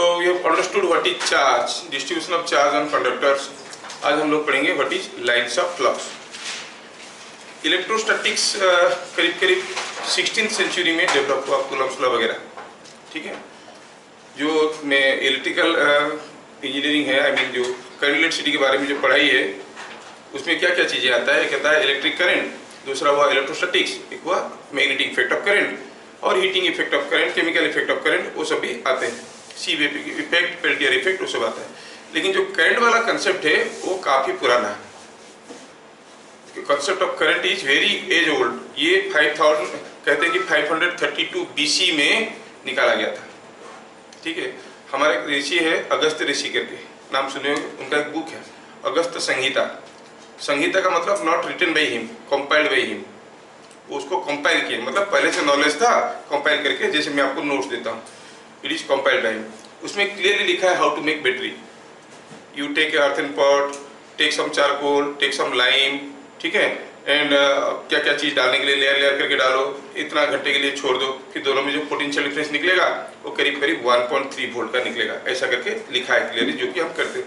So we have understood what is charge, distribution of charge on conductors. आज हम लोग पढ़ेंगे what is lines of flux. Electrostatics करीब करीब 16th सेंचुरी में डेवलप हुआ, कूलम्ब्स लॉ वगैरह, ठीक है। जो में इलेक्ट्रिकल इंजीनियरिंग है, आई मीन जो करंट इलेक्ट्रिसिटी के बारे में जो पढ़ाई है उसमें क्या क्या चीज़ें आता है, कहता है इलेक्ट्रिक करंट, दूसरा हुआ इलेक्ट्रोस्टैटिक्स, एक हुआ मैग्नेटिक इफेक्ट ऑफ करंट और heating effect of current, chemical effect of current, वो सब भी आते हैं, सीवेप इफेक्ट, पेल्टियर इफेक्ट, वो सब आता है। लेकिन जो करंट वाला कंसेप्ट है वो काफ़ी पुराना है। Concept of current is very as old. ये 5000 कहते हैं कि 532 BC में निकाला गया था, ठीक है। हमारे एक ऋषि है अगस्त ऋषि करके, नाम सुने होंगे, उनका एक बुक है अगस्त संहिता। संहिता का मतलब not written by him, compiled by him. वो उसको कंपाइल किए, मतलब पहले से नॉलेज था, कंपाइल करके, जैसे मैं आपको नोट्स देता हूँ, it is compiled by him. उसमें क्लियरली लिखा है how to make battery. You take a earthen pot, take some charcoal, take some lime, ठीक है, एंड क्या क्या चीज़ डालने के लिए लेयर लेयर करके डालो, इतना घंटे के लिए छोड़ दो, फिर दोनों में जो पोटेंशियल डिफरेंस निकलेगा वो करीब करीब 1.3 वोल्ट का निकलेगा, ऐसा करके लिखा है क्लियरली, जो कि हम करते।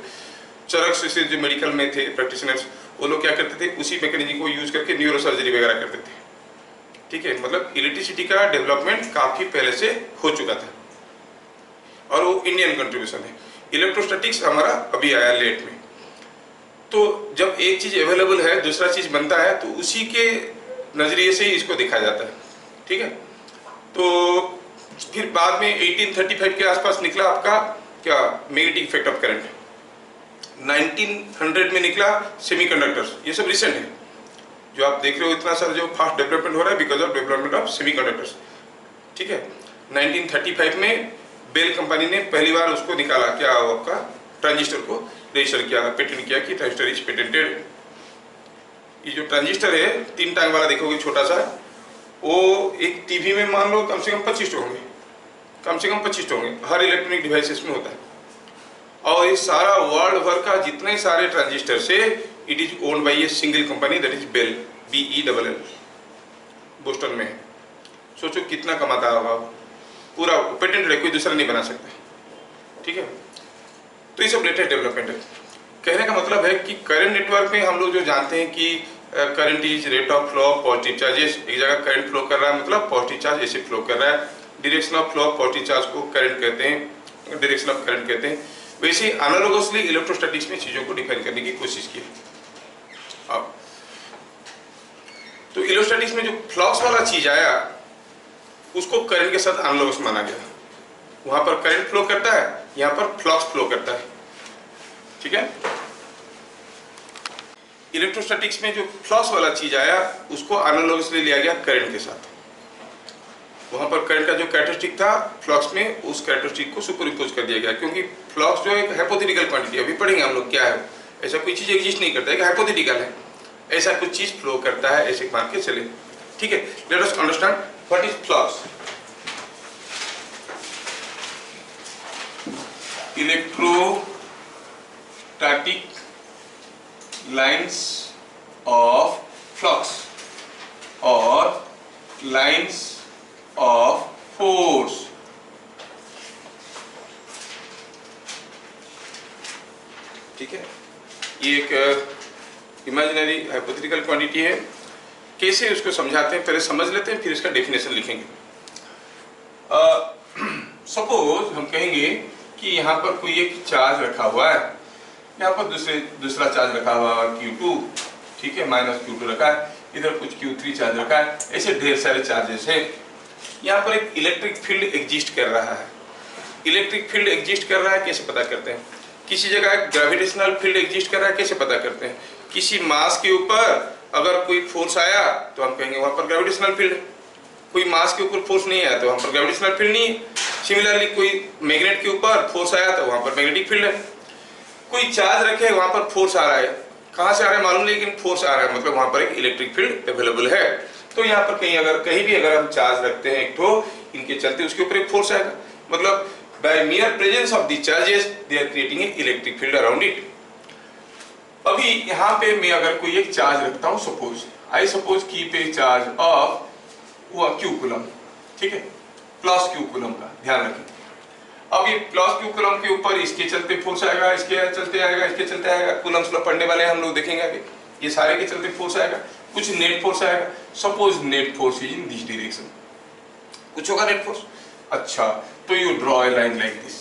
चरक से जो मेडिकल में थे प्रैक्टिशनर्स, वो लोग क्या करते थे, उसी मैकेनिज्म को यूज करके न्यूरो सर्जरी वगैरह करते थे, ठीक है। मतलब इलेक्ट्रिसिटी का डेवलपमेंट काफ़ी पहले से हो चुका था और वो इंडियन कंट्रीब्यूशन है। इलेक्ट्रोस्टैटिक्स हमारा अभी आया लेट में। तो जब एक चीज़ अवेलेबल है, दूसरा चीज़ बनता है, तो उसी के नज़रिए से ही इसको देखा जाता है, ठीक है। तो फिर बाद में 1835 के आसपास निकला आपका क्या, मैग्नेटिक इफेक्ट ऑफ करंट। 1900 में निकला सेमीकंडक्टर्स। ये सब रिसेंट है, जो आप देख रहे हो इतना सारा जो फास्ट डेवलपमेंट हो रहा है because of development of semiconductors, ठीक है। 1935 में बेल कंपनी ने पहली बार उसको निकाला, क्या आपका ट्रांजिस्टर को रजिस्टर किया, पेटेंट किया कि ट्रांजिस्टर इज पेटेंटेड। ये जो ट्रांजिस्टर है 3 टांग वाला देखोगे छोटा सा, वो एक टीवी में मान लो कम से कम 25 होंगे, कम से कम 25 होंगे, हर इलेक्ट्रॉनिक डिवाइसेस में होता है। और ये सारा वर्ल्ड भर का जितने सारे ट्रांजिस्टर से it is owned by a single company, that is Bell, BELL, Boston में। सोचो कितना कमाता होगा, पूरा पेटेंट है, कोई दूसरा नहीं बना सकता, ठीक है। तो ये सब लेटेस्ट डेवलपमेंट है। कहने का मतलब है कि करंट नेटवर्क में हम लोग जो जानते हैं कि current is rate of flow of positive charges, एक जगह करंट फ्लो कर रहा है मतलब पॉजिटिव चार्ज ऐसे फ्लो कर रहा है, direction of flow of positive charge को करंट कहते हैं, डायरेक्शन ऑफ करंट कहते हैं। वैसे ही एनालॉगसली इलेक्ट्रोस्टैटिक्स में चीज़ों को डिफाइन करने की कोशिश की अब। तो इलेक्ट्रोस्टैटिक्स में जो फ्लक्स वाला चीज आया उसको करंट के साथ एनालॉगस माना गया। वहां पर करंट फ्लो करता है, यहाँ पर फ्लक्स फ्लो करता है, ठीक है। इलेक्ट्रोस्टैटिक्स में जो फ्लक्स वाला चीज आया उसको एनालॉगसली लिया गया करंट के साथ। वहां पर करंट का जो कैरेक्टरिस्टिक था फ्लक्स में, उस कैरेक्टरिस्टिक को सुपरइम्पोज कर दिया गया, क्योंकि फ्लक्स जो एक हाइपोथेटिकल क्वांटिटी, अभी पढ़ेंगे हम लोग क्या है, ऐसा कोई चीज एग्जिस्ट नहीं करता है कि हाइपोथेटिकल है, ऐसा कुछ चीज फ्लो करता है, ऐसे मान के चले, ठीक है। Let us understand what is flux. Electrostatic lines of flux और लाइन्स ऑफ फोर्स। ठीक है, ये एक इमेजिनरी हाइपोथेटिकल क्वांटिटी है। कैसे उसको समझाते हैं, पहले समझ लेते हैं, फिर इसका डेफिनेशन लिखेंगे। सपोज हम कहेंगे कि यहाँ पर कोई एक चार्ज रखा हुआ है, यहाँ पर दूसरा चार्ज रखा हुआ है Q2, ठीक है, -Q2 रखा है, इधर कुछ Q3 चार्ज रखा है, ऐसे ढेर सारे चार्जेस हैं। यहाँ पर एक इलेक्ट्रिक फील्ड एग्जिस्ट कर रहा है। इलेक्ट्रिक फील्ड एग्जिस्ट कर रहा है, कैसे पता करते हैं? किसी जगह एक ग्रेविटेशनल फील्ड एग्जिस्ट कर रहा है, कैसे पता करते हैं? किसी मास के ऊपर अगर कोई फोर्स आया तो हम कहेंगे वहाँ पर ग्रेविटेशनल फील्ड है। कोई मास के ऊपर फोर्स नहीं आया तो वहाँ पर ग्रेविटेशनल फील्ड नहीं है। सिमिलरली कोई मैग्नेट के ऊपर फोर्स आया तो वहाँ पर मैग्नेटिक फील्ड है। कोई चार्ज रखे, वहाँ पर फोर्स आ रहा है, कहाँ से आ रहा है मालूम नहीं, लेकिन फोर्स आ रहा है, मतलब वहाँ पर एक इलेक्ट्रिक फील्ड अवेलेबल है। तो यहाँ पर कहीं भी अगर हम चार्ज रखते हैं एक तो इनके चलते उसके ऊपर एक फोर्स आएगा, मतलब by mere presence of the charges they are creating a electric field around it. अभी यहाँ पे मैं अगर कोई एक चार्ज रखता हूँ, suppose keep a charge of Q coulomb, ठीक है, +Q कूलम का ध्यान रखें। अब ये प्लस क्यू कूलम के ऊपर इसके चलते फोर्स आएगा, इसके चलते आएगा, इसके चलते आएगा, कूलम्स लॉ पढ़ने वाले हैं हम लोग, देखेंगे अभी। ये सारे के चलते फोर्स आएगा, कुछ नेट फोर्स आएगा। Suppose net force is in this direction, कुछ होगा नेट फोर्स। अच्छा, तो you draw a line like this,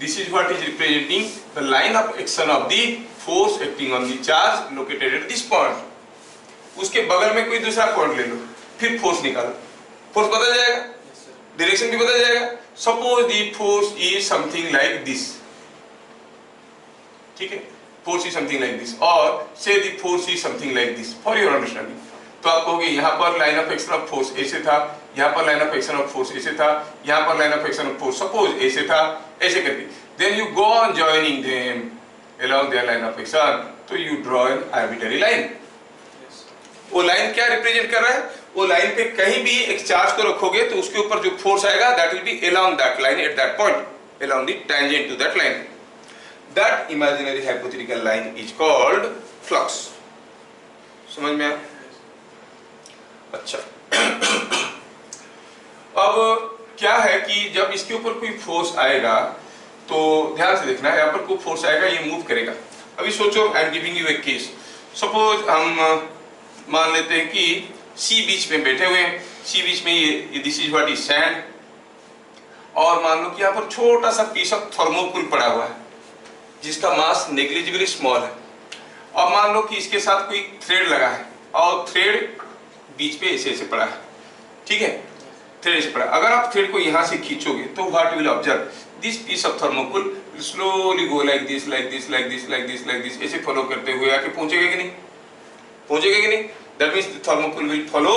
this is what is representing the line of action of the force acting on the charge located at this point. उसके बगल में कोई दूसरा point ले लो, फिर फोर्स निकालो, फोर्स बदल जाएगा, डायरेक्शन भी बदल जाएगा। Suppose the force is something like this, ठीक है, force is something like this, और say the force is something like this for your understanding. तो आप कहोगे यहाँ पर line of action of force ऐसे था, यहाँ पर line of action of force ऐसे था, यहाँ पर line of action of force suppose ऐसे था, ऐसे करके then you go on joining them along their line of action, तो you draw an arbitrary line। वो लाइन क्या रिप्रेजेंट कर रहा है? वो लाइन पे कहीं भी एक चार्ज को रखोगे तो उसके ऊपर जो फोर्स आएगा that will be along that line at that point, along the tangent to that line। That imaginary hypothetical line is called flux। समझ में आया? अच्छा अब क्या है कि जब इसके ऊपर कोई फोर्स आएगा तो ध्यान से देखना, यहाँ पर कोई फोर्स आएगा, ये मूव करेगा। अभी सोचो, I am giving U A case. Suppose हम मान लेते हैं कि सी बीच में बैठे हुए हैं, सी बीच में ये this is what is sand, और मान लो कि यहाँ पर छोटा सा पीस ऑफ थर्मोकोल पड़ा हुआ है जिसका मास नेग्लिजिबली स्मॉल है, और मान लो कि इसके साथ कोई थ्रेड लगा है और थ्रेड बीच पे ऐसे ऐसे पड़ा है, ठीक है, थ्रेड ऐसे पड़ा। अगर आप थ्रेड को यहाँ से खींचोगे तो what will observe, this piece of thermocol will slowly go like this, like this, like this, like this, like this, ऐसे फॉलो करते हुए आके पहुंचेगा कि नहीं? पहुंचेगा कि नहीं? That means the thermocol will follow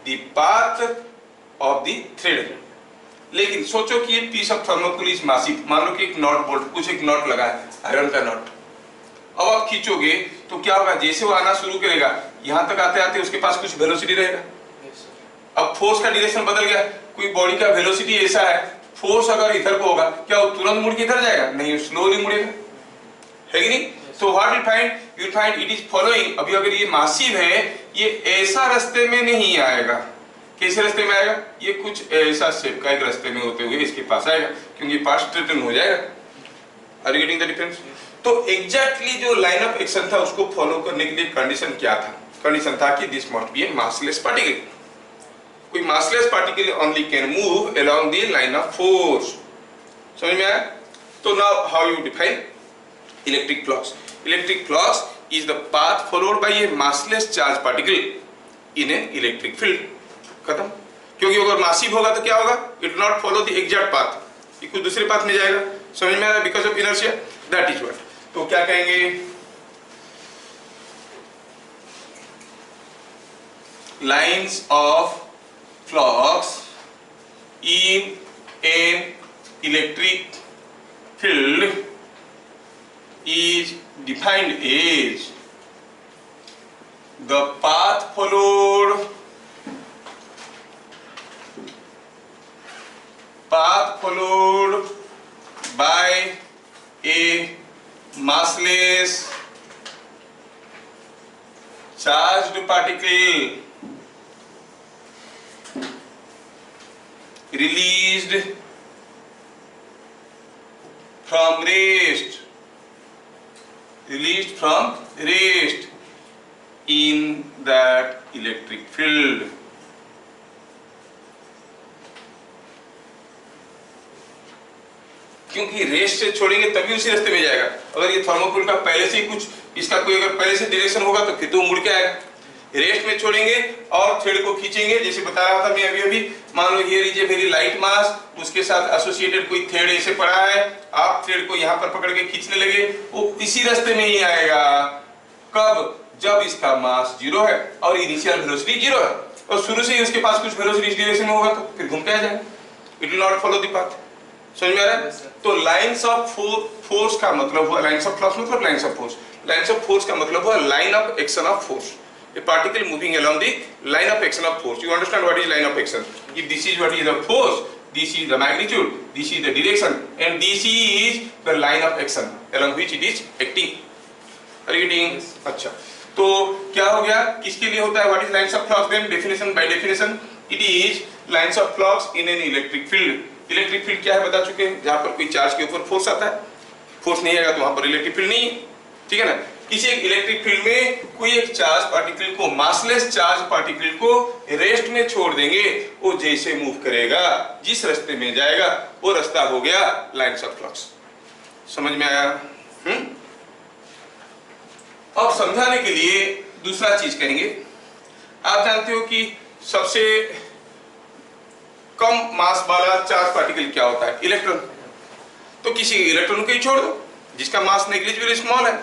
the path of the thread। लेकिन सोचो कि ये piece of thermocol is massive, मान लो कि एक नॉट बोल्ट, कुछ एक नॉट लगा है, आयरन का नॉट। अब आप खींचोगे तो क्या होगा? जैसे वो आना शुरू करेगा, यहाँ तक आते आते उसके पास कुछ वेलोसिटी रहेगा। अब फोर्स का डायरेक्शन बदल गया, कोई बॉडी का वेलोसिटी ऐसा है, फोर्स अगर इधर को होगा, क्या वो तुरंत मुड़ के इधर जाएगा? नहीं, स्लोली मुड़ेगा, है कि नहीं? So what you find it is following। अभी अगर ये मासिव है, ये ऐसा रास्ते में नहीं आएगा। कैसे रास्ते में आएगा? ये कुछ ऐसा शेप का एक रास्ते में होते हुए इसके पास आएगा, क्योंकि पास स्ट्रेटन हो जाएगा। Are you getting the difference? तो एग्जैक्टली जो लाइन ऑफ एक्शन था उसको फॉलो करने के लिए कंडीशन क्या था? कंडीशन था कि this must be a massless particle. कोई massless particle only can move along the line of force. समझ में आया? तो now how you define electric flux? Electric flux is the path followed by a massless charge particle in an electric field. खत्म। क्योंकि अगर massive होगा तो क्या होगा? It will not follow the exact path, ये कुछ दूसरे पाथ में जाएगा। समझ में आ रहा है? Because of inertia, that is what. तो क्या कहेंगे? Lines of flux in an electric field is defined as the path followed by a massless charged particle released from rest in that electric field। क्योंकि rest से छोड़ेंगे तभी उसी रास्ते में जाएगा। अगर ये थर्मोकोल का पहले से ही कुछ, इसका कोई अगर पहले से डायरेक्शन होगा तो फिर तो मुड़ के आएगा। रेस्ट में छोड़ेंगे और थ्रेड को खींचेंगे, जैसे बता रहा था मैं अभी। मान लो here is a very light mass, उसके साथ एसोसिएटेड कोई थ्रेड ऐसे पड़ा है, आप थ्रेड को यहाँ पर पकड़ के खींचने लगे, वो इसी रास्ते में ही आएगा। कब? जब इसका मास 0 है और इनिशियल वेलोसिटी 0 है, और शुरू से ही उसके पास कुछ वेलोसिटी इस डायरेक्शन में होगा तो फिर घूम के आ जाएगा। It will not follow the path. समझ में आ रहा है? तो लाइंस ऑफ फोर्स का मतलब हुआ, लाइंस ऑफ फ्लक्स मतलब lines of force. Lines of force का मतलब हुआ line of action of force. A particle moving along the line of action of force. You understand what is line of action? If this is what is the force, this is the magnitude, this is the direction, and this is the line of action along which it is acting. Are you getting? अच्छा, तो क्या हो गया? किसके लिए होता है? What is lines of flux? Then definition by definition, it is lines of flux in an electric field electric field क्या है बता चुके हैं, जहां पर कोई चार्ज के ऊपर फोर्स आता है, फोर्स नहीं आएगा तो वहां पर इलेक्ट्रिक फील्ड नहीं है, ठीक है ना। किसी एक इलेक्ट्रिक फील्ड में कोई एक चार्ज पार्टिकल को, मासलेस चार्ज पार्टिकल को रेस्ट में छोड़ देंगे, वो जैसे मूव करेगा, जिस रास्ते में जाएगा वो रास्ता हो गया लाइन्स ऑफ फ्लक्स। समझ में आया? अब समझाने के लिए दूसरा चीज करेंगे। आप जानते हो कि सबसे कम मास वाला चार्ज पार्टिकल क्या होता है? इलेक्ट्रॉन। तो किसी इलेक्ट्रॉन को ही छोड़ दो जिसका मास नेग्लिजिबल स्मॉल है,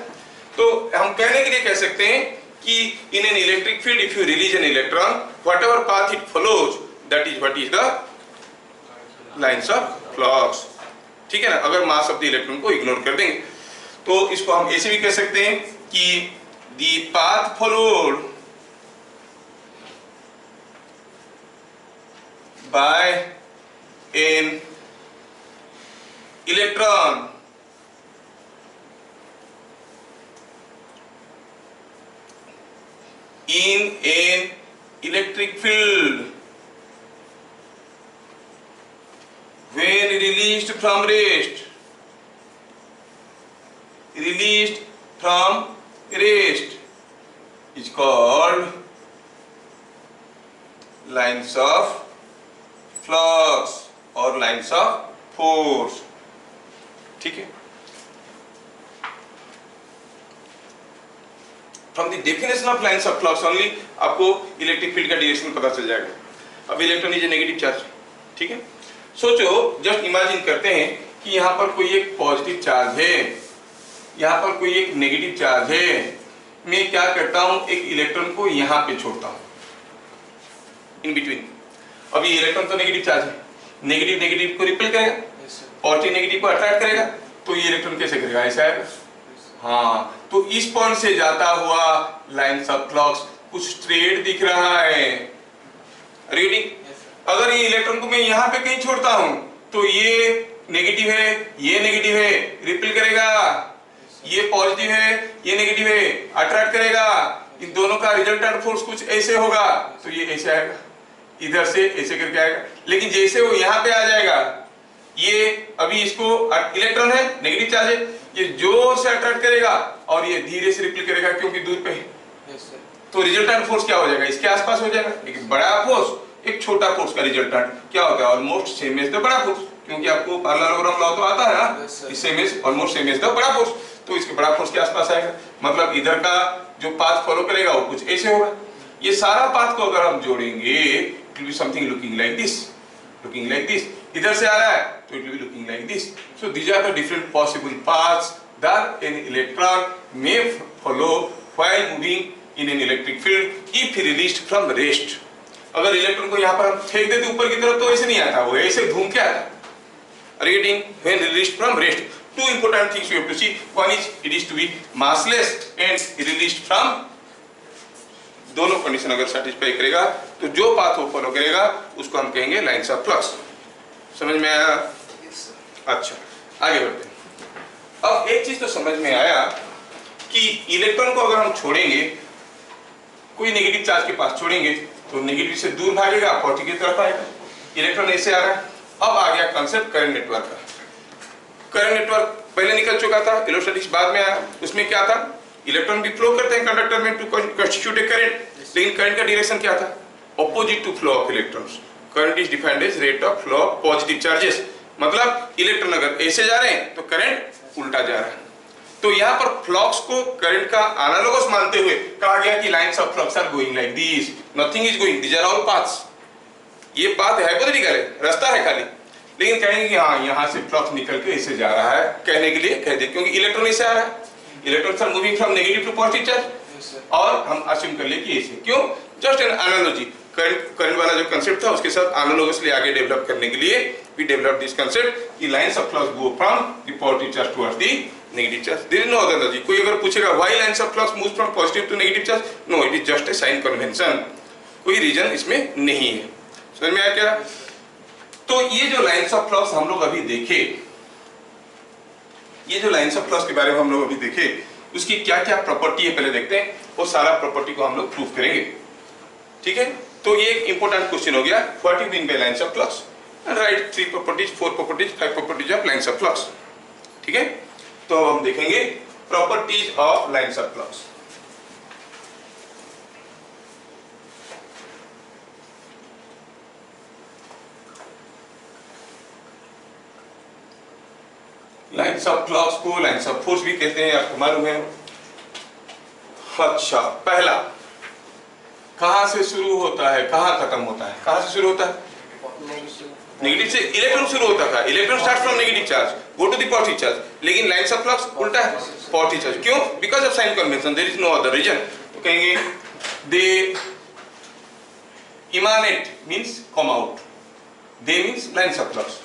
तो हम कहने के लिए कह सकते हैं कि इन an electric field if you release an electron, what ever path it follows, that is what is the lines of flux, ठीक है ना। अगर मास ऑफ द इलेक्ट्रॉन को इग्नोर कर देंगे तो इसको हम ऐसे भी कह सकते हैं कि the path followed by an electron in an electric field when released from rest is called lines of flux और लाइन्स ऑफ फोर्स, ठीक है। From the definition of lines of flux only आपको इलेक्ट्रिक फील्ड का direction पता चल जाएगा। अब electron is a negative charge, ठीक है। सोचो, जस्ट इमेजिन करते हैं कि यहाँ पर कोई एक पॉजिटिव चार्ज है, यहाँ पर कोई एक नेगेटिव चार्ज है। मैं क्या करता हूँ, एक इलेक्ट्रॉन को यहाँ पे छोड़ता हूँ इन बिटवीन। अभी इलेक्ट्रॉन तो नेगेटिव चार्ज है, नेगेटिव नेगेटिव को रिपेल करेगा, पॉजिटिव नेगेटिव को अट्रैक्ट करेगा, तो ये इलेक्ट्रॉन कैसे करेगा? ऐसा आएगा। हाँ, तो इस पॉइंट से जाता हुआ लाइन्स ऑफ फ्लक्स कुछ स्ट्रेट दिख रहा है। रीडिंग, अगर ये इलेक्ट्रॉन को मैं यहाँ पे कहीं छोड़ता हूँ तो ये नेगेटिव है, ये नेगेटिव है, रिपेल करेगा, ये पॉजिटिव है, ये नेगेटिव है, अट्रैक्ट करेगा। इन दोनों का रिजल्टेंट फोर्स कुछ ऐसे होगा, तो ये ऐसे आएगा, इधर से ऐसे करके आएगा। लेकिन जैसे वो यहाँ पे आ जाएगा, ये अभी इसको इलेक्ट्रॉन है, नेगेटिव चार्ज है, ये जोर से अट्रैक्ट करेगा और ये धीरे से रिपेल करेगा क्योंकि दूर पे है। तो रिजल्टेंट फोर्स क्या हो जाएगा? इसके आसपास हो जाएगा। एक बड़ा फोर्स, एक छोटा फोर्स का रिजल्टेंट क्या होता है? ऑलमोस्ट सेम एज द बड़ा फोर्स, क्योंकि आपको पैरेललोग्राम लॉ तो आता है ना, same as, almost same as the बड़ा फोर्स। तो इसके बड़ा फोर्स के आसपास आएगा, मतलब इधर का जो पाथ फॉलो करेगा वो कुछ ऐसे होगा। ये सारा पाथ को अगर हम जोड़ेंगे, it will be something looking like this, इधर से आ रहा है तो it will be looking like this. So these are the different possible paths that an electron may follow while moving in an electric field if released from rest. अगर electron को यहाँ पर हम फेंक देते ऊपर की तरफ तो ऐसे नहीं आता, वो ऐसे घूम के आता। Reading when released from rest. Two important things we have to see. One is it is to be massless and released from. दोनों कंडीशन अगर सेटिस्फाई करेगा तो जो पाथ वो फॉलो करेगा उसको हम कहेंगे लाइन्स ऑफ फ्लक्स। समझ में आया? अच्छा, आगे बढ़ते हैं। अब एक चीज तो समझ में आया कि इलेक्ट्रॉन को अगर हम छोड़ेंगे, कोई नेगेटिव चार्ज के पास छोड़ेंगे तो नेगेटिव से दूर भागेगा, पॉजिटिव की तरफ आएगा। इलेक्ट्रॉन ऐसे आ रहा है। अब आ गया कंसेप्ट करंट नेटवर्क का। करंट नेटवर्क पहले निकल चुका था, इलेक्ट्रोस्टैटिक्स बाद में आया। उसमें क्या था? इलेक्ट्रॉन भी फ्लो करते हैं कंडक्टर में टू कंस्टिट्यूट ए करंट, लेकिन करंट का डायरेक्शन क्या था? Opposite to flow of electrons. Current is defined as rate of flow of positive charges, मतलब इलेक्ट्रॉन अगर ऐसे जा रहे हैं तो करंट उल्टा जा रहा है। तो यहाँ पर फ्लक्स को करंट का एनालोगस मानते हुए कहा गया कि lines of flux are going like this, nothing is going, these are all paths. ये पाथ हाइपोथेटिकल है, रास्ता है खाली, लेकिन कहेंगे कि हाँ यहाँ से फ्लक्स निकल के ऐसे जा रहा है, कहने के लिए कह दे, क्योंकि इलेक्ट्रॉन ऐसे आ रहा है। Electrons are moving from negative to positive charge, और हम अस्यूम कर ले कि ऐसे। क्यों? Just an analogy. करंट वाला जो कंसेप्ट था उसके साथ एनालॉगसली आगे डेवलप करने के लिए वी डेवलप दिस कंसेप्ट कि lines of flux go from the positive charge towards the negative charge. There is no other analogy. कोई अगर पूछेगा why lines of flux move from positive to negative charge, no, it is just a sign convention, कोई reason इसमें नहीं है। समझ में आया क्या? तो ये जो लाइन्स ऑफ फ्लक्स हम लोग अभी देखे, ये जो लाइन्स ऑफ फ्लक्स के बारे में हम लोग अभी देखे, उसकी क्या क्या प्रॉपर्टी है पहले देखते हैं, वो सारा प्रॉपर्टी को हम लोग प्रूव करेंगे। ठीक है, तो ये एक इंपॉर्टेंट क्वेश्चन हो गया, what you mean by lines of flux. and write 3 properties, 4 properties, 5 properties of lines of flux. ठीक है, तो अब हम देखेंगे properties of lines of flux. Lines of flux को लाइन्स ऑफ फोर्स भी कहते हैं, आपको मालूम है। अच्छा, पहला कहां से शुरू होता है, कहां खत्म होता है, कहां से शुरू होता है? नेगेटिव से। इलेक्ट्रॉन शुरू होता था, electron start from negative charge go to the positive charge, लेकिन लाइन्स ऑफ फ्लक्स उल्टा है, पॉजिटिव चार्ज। क्यों? Because of sign convention, there is no other reason. तो कहेंगे they emanate means come out, they means lines of flux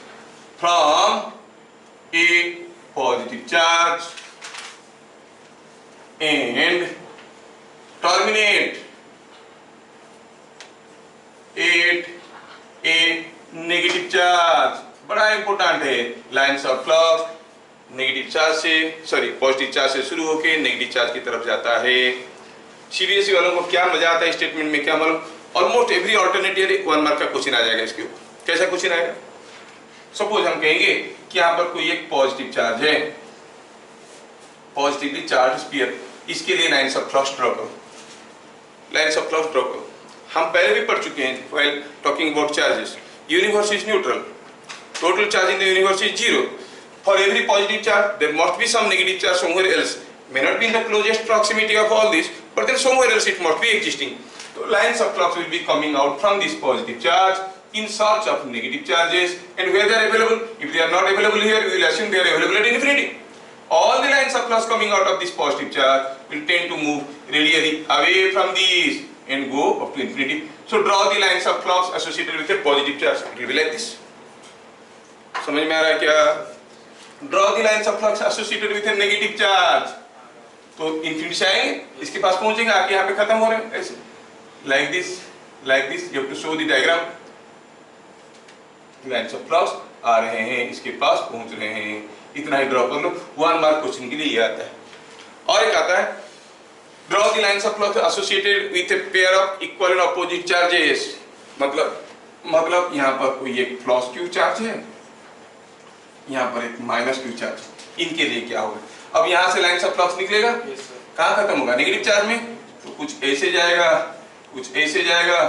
from a positive charge and terminate at a negative charge। बड़ा important है, lines of flux negative charge से, sorry positive charge से शुरू होकर negative charge की तरफ जाता है। सीबीएसई वालों को क्या मजा आता है स्टेटमेंट में, क्या मालूम, ऑलमोस्ट एवरी ऑल्टरनेटिव 1 मार्क का क्वेश्चन आ जाएगा इसके ऊपर। कैसा क्वेश्चन आएगा? सपोज हम कहेंगे कि यहाँ पर कोई एक पॉजिटिव चार्ज है, पॉजिटिवली चार्ज स्फीयर, इसके लिए लाइन्स ऑफ फ्लक्स ड्रॉ करो, लाइन्स ऑफ फ्लक्स ड्रॉ करो। हम पहले भी पढ़ चुके हैं while talking about charges. Universe is neutral, total charge in the universe is 0। For every positive charge there must be some negative charge somewhere else, may not be in the closest proximity of all this, but then somewhere else it must be existing. So lines of flux will be coming out from this positive charge in search of negative charges, and where they are available. If they are not available here, we will assume they are available at infinity. All the lines of flux coming out of this positive charge will tend to move radially away from these and go up to infinity. So draw the lines of flux associated with a positive charge. It will be like this. समझ में आ रहा है क्या? Draw the lines of flux associated with a negative charge. तो infinity से आएंगे, इसके पास पहुंचेंगे, आके यहाँ पे खत्म हो रहे हैं ऐसे, like this, like this. You have to show the diagram. Lines of flux आ रहे हैं, इसके पास पहुंच रहे हैं, इतना ही ड्रॉ कर लो। 1 मार्क क्वेश्चन के लिए ये आता है। और एक आता है draw the lines of flux associated with a pair of equal and opposite charges. मतलब यहाँ पर कोई एक प्लस क्यू चार्ज है, यहाँ पर एक माइनस क्यू चार्ज, इनके लिए क्या होगा? अब यहाँ से लाइन्स ऑफ फ्लक्स निकलेगा, कहाँ खत्म होगा? नेगेटिव चार्ज में। तो कुछ ऐसे जाएगा, कुछ ऐसे जाएगा,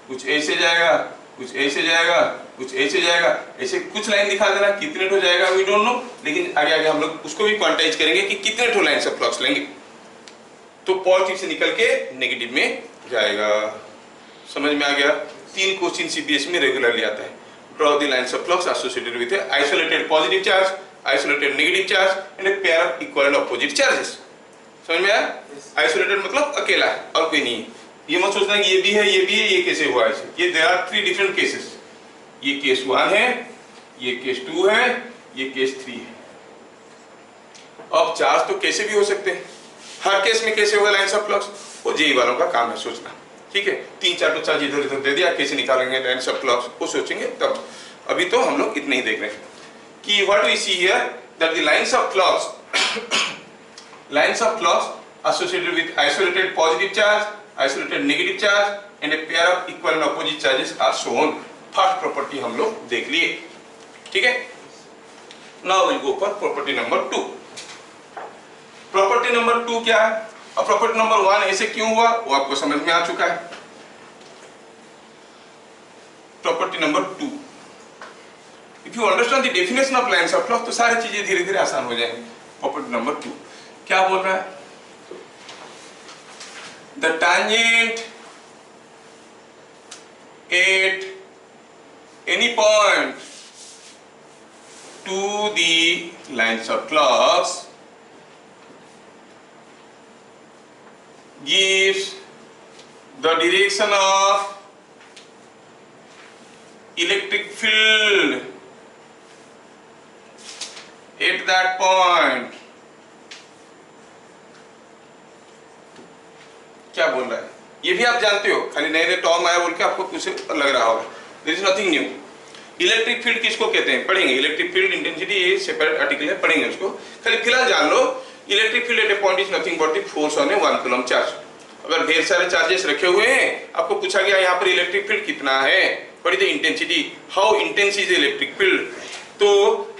कुछ ऐसे जाएगा, कुछ ऐसे जाएगा, कुछ ऐसे जाएगा, ऐसे कुछ लाइन दिखा देना। कितने ठो जाएगा वी डोंट नो, लेकिन आगे आगे हम लोग उसको भी क्वांटाइज करेंगे कि कितने ठो लाइन्स ऑफ फ्लक्स लेंगे। तो पॉजिटिव से निकल के नेगेटिव में जाएगा। समझ में आ गया? 3 क्वेश्चन सीबीएसई में रेगुलरली आता है। Draw the lines of flux associated with isolated positive charge, isolated negative charge and a pair of equal and opposite charges. समझ में आया? आइसोलेटेड मतलब अकेला है और कोई नहीं है। ये मत सोचना कि ये भी है, ये भी है, ये कैसे हुआ ऐसे। ये देयर आर 3 डिफरेंट केसेस। ये केस 1 है, ये केस 2 है, ये केस 3 है। अब चार्ज तो कैसे भी हो सकते हैं, हर केस में कैसे होगा लाइन्स ऑफ फ्लक्स, वो जेई वालों का काम है सोचना। ठीक है, 3-4 तो चार्ज इधर उधर दे दिया, कैसे निकालेंगे लाइन्स ऑफ फ्लक्स वो सोचेंगे तब। अभी तो हम लोग इतने ही देख रहे हैं कि what we see here that the lines of flux associated with isolated positive charge, isolated negative charge and a pair of equal and opposite charges are shown. First property हम लोग देख लिए। ठीक है, now will go for property number 2। Property number 2 क्या है? और property number 1 ऐसे क्यों हुआ वो आपको समझ में आ चुका है। Property number 2, if you understand the definition of lines of flux तो सारी चीजें धीरे धीरे आसान हो जाएंगी। प्रॉपर्टी नंबर 2 क्या बोल रहा है? The tangent at any point to the lines of flux gives the direction of electric field at that point। क्या बोल रहा है? ये भी आप जानते हो, खाली नए नए टर्म आया बोल के आपको कुछ लग रहा होगा। There is nothing new। Electric field किसको कहते हैं पढ़ेंगे, इलेक्ट्रिक फील्ड इंटेंसिटी ये सेपरेट आर्टिकल है, पढ़ेंगे उसको। खाली फिलहाल जान लो electric field at a point is nothing but the force on a 1 coulomb charge. अगर ढेर सारे चार्जेस रखे हुए हैं, आपको पूछा गया यहाँ पर इलेक्ट्रिक फील्ड कितना है, what is the intensity, how intense is electric field. तो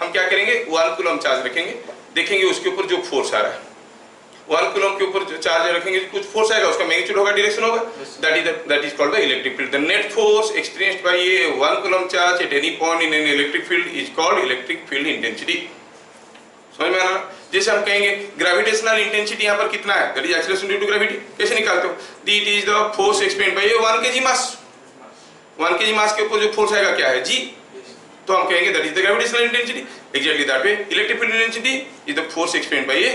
हम क्या करेंगे, 1 कूलम चार्ज रखेंगे, देखेंगे उसके ऊपर जो फोर्स आ रहा है, 1 कूलम के ऊपर जो चार्ज रखेंगे कुछ फोर्स आएगा, उसका मैग्नीट्यूड होगा, डायरेक्शन होगा, that is called the electric field. The net force experienced by a 1 coulomb charge at any point in an electric field is called electric field intensity. समझ में आ रहा? जैसे हम कहेंगे ग्रेविटेशनल इंटेंसिटी यहाँ पर कितना है, that is acceleration due to gravity, कैसे निकालते हो, that is the force experienced by a 1 kg mass, 1 kg mass के ऊपर जो फोर्स आएगा क्या है, जी, तो हम कहेंगे that is the gravitational intensity. Exactly that way electric field intensity is the force experienced by a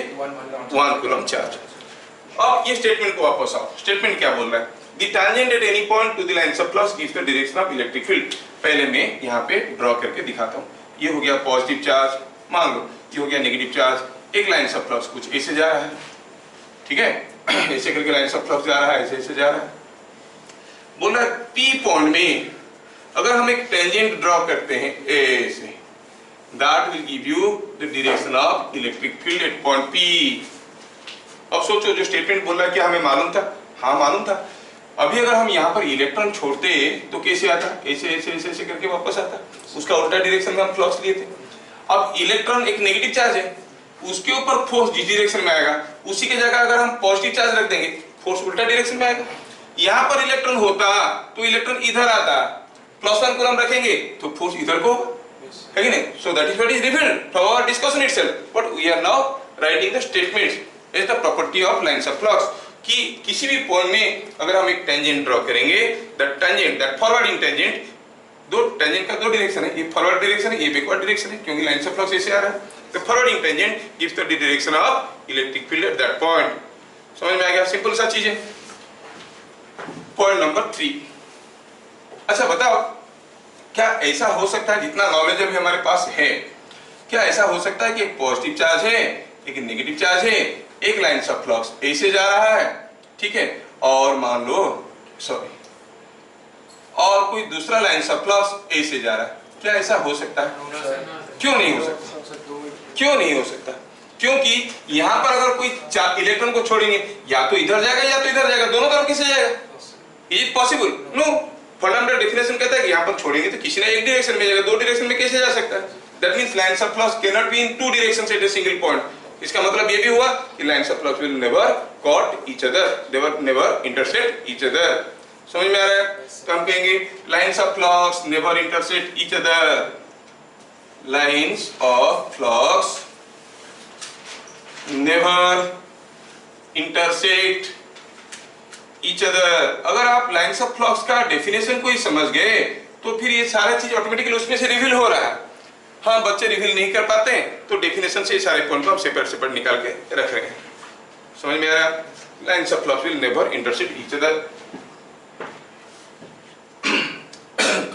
1 coulomb charge. अब ये स्टेटमेंट को वापस आओ, स्टेटमेंट क्या बोल रहा है, the tangent eight any point two the line of flux gives the direction of electric field. पहले मैं यहाँ पे ड्रॉ करके दिखाता हूँ, ये हो गया पॉजिटिव चार्ज, मान लो ये हो गया नेगेटिव चार्ज, एक लाइन ऑफ फ्लक्स कुछ ऐसे जा रहा है, ठीक है, ऐसे करके लाइन ऑफ फ्लक्स जा रहा है, ऐसे ऐसे जा रहा है। बोल रहा है पी पॉइंट में अगर हम एक टेंजेंट ड्रॉ करते हैं ऐसे, that will give you the direction of electric field eight point P. अब सोचो जो स्टेटमेंट बोल रहा है क्या हमें मालूम था, हाँ मालूम था। अभी अगर हम यहाँ पर इलेक्ट्रॉन छोड़ते तो कैसे आता, ऐसे ऐसे ऐसे ऐसे करके वापस आता, उसका उल्टा डायरेक्शन में हम फ्लक्स लिए थे। अब इलेक्ट्रॉन एक नेगेटिव चार्ज है, उसके ऊपर फोर्स जिस डायरेक्शन में आएगा, उसी की जगह अगर हम पॉजिटिव चार्ज रख देंगे, फोर्स उल्टा डायरेक्शन में आएगा। यहाँ पर इलेक्ट्रॉन होता तो इलेक्ट्रॉन इधर आता, +1 कूलम रखेंगे तो फोर्स इधर को है कि नहीं, so that is what is revealed from our discussion itself, but we are now writing the statements as the property of lines of flux, कि किसी भी पॉइंट में अगर हम एक टेंजेंट ड्रॉ करेंगे, that tangent, that forwarding tangent, दो tangent का दो डायरेक्शन है, ये फॉरवर्ड डायरेक्शन है, ये बैकवर्ड डायरेक्शन है, क्योंकि लाइंस ऑफ फ्लक्स ऐसे आ रहा है। The forwarding tangent gives the direction of electric field at that point. समझ में आ गया, सिंपल सा चीज है। पॉइंट नंबर 3, अच्छा बताओ क्या ऐसा हो सकता है, जितना नॉलेज अभी हमारे पास है, क्या ऐसा हो सकता है कि एक पॉजिटिव चार्ज है, एक नेगेटिव चार्ज है, एक लाइन ऑफ फ्लक्स ऐसे जा रहा है, ठीक है, और मान लो सॉरी, और कोई दूसरा लाइन ऑफ फ्लक्स ऐसे जा रहा है, क्या ऐसा हो सकता है? क्यों नहीं हो सकता, क्यों नहीं हो सकता? क्योंकि यहाँ पर अगर कोई इलेक्ट्रॉन को छोड़ेंगे, या तो इधर जाएगा या तो इधर जाएगा, दोनों तरफ कैसे जाएगा? Is it possible? No. Fundamental definition कहता है कि यहाँ पर छोड़ेंगे तो किसी ना एक डायरेक्शन में जाएगा, दो डायरेक्शन में कैसे जा सकता है? That means lines of flux can not be in two directions at a single point. इसका मतलब ये भी हुआ कि lines of flux will never cut each other, they will never intersect each other. समझ में आ रहा है? तो हम कहेंगे lines of flux never intersect each other, lines of flux never intersect each other. अगर आप लाइंस ऑफ फ्लक्स का डेफिनेशन को ही समझ गए तो फिर ये सारा चीज ऑटोमेटिकली उसमें से रिवील हो रहा है। हाँ, बच्चे रिवील नहीं कर पाते हैं तो डेफिनेशन से सारे पॉइंट को हम सेपरेट सेपरेट निकाल के रख रहे हैं। समझ में आ रहा है? Lines of flux will never intersect each other.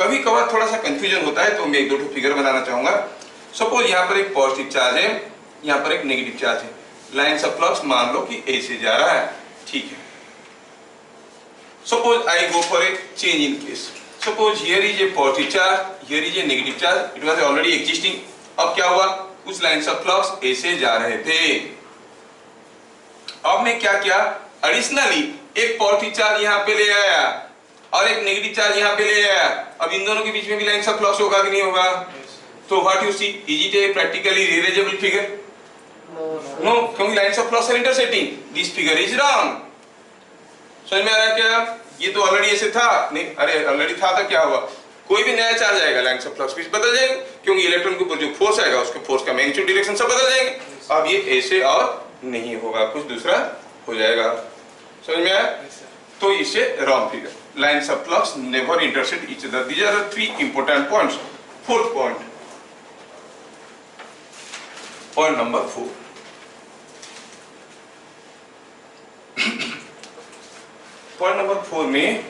कभी कभार थोड़ा सा कंफ्यूजन होता है तो मैं एक दो फिगर बनाना चाहूंगा। सपोज यहाँ पर एक पॉजिटिव चार्ज है, यहाँ पर एक नेगेटिव चार्ज है, लाइंस ऑफ फ्लक्स मान लो कि ऐसे जा रहा है, ठीक है। Suppose I go for a change in case. Suppose here is a positive charge, here is a negative charge. It was already existing. अब क्या हुआ? कुछ लाइंस ऑफ फ्लक्स ऐसे जा रहे थे। अब मैं क्या किया? एडिशनली एक पॉजिटिव चार्ज यहाँ पे ले आया और एक नेगेटिव चार्ज यहाँ पे ले आया। अब इन दोनों के बीच में भी लाइंस ऑफ फ्लक्स होगा कि नहीं होगा? तो what you see, is it a practically realisable figure? No, क्योंकि lines of flux are intersecting. This figure is wrong. समझ में आ रहा है क्या? ये तो ऑलरेडी ऐसे था, नहीं, अरे ऑलरेडी था तो क्या हुआ? कोई भी नया चार्ज आएगा, लाइंस ऑफ फ्लक्स भी बदल जाएगा, क्योंकि इलेक्ट्रॉन के ऊपर जो फोर्स आएगा उसके फोर्स का मैग्नीट्यूड डायरेक्शन सब बदल जाएंगे। अब ये ऐसे और नहीं होगा, कुछ दूसरा हो जाएगा। समझ में आया? तो इसे wrong figure, lines of flux never intersect each other. These are the three important points. Fourth point, point number 4, point number 4 में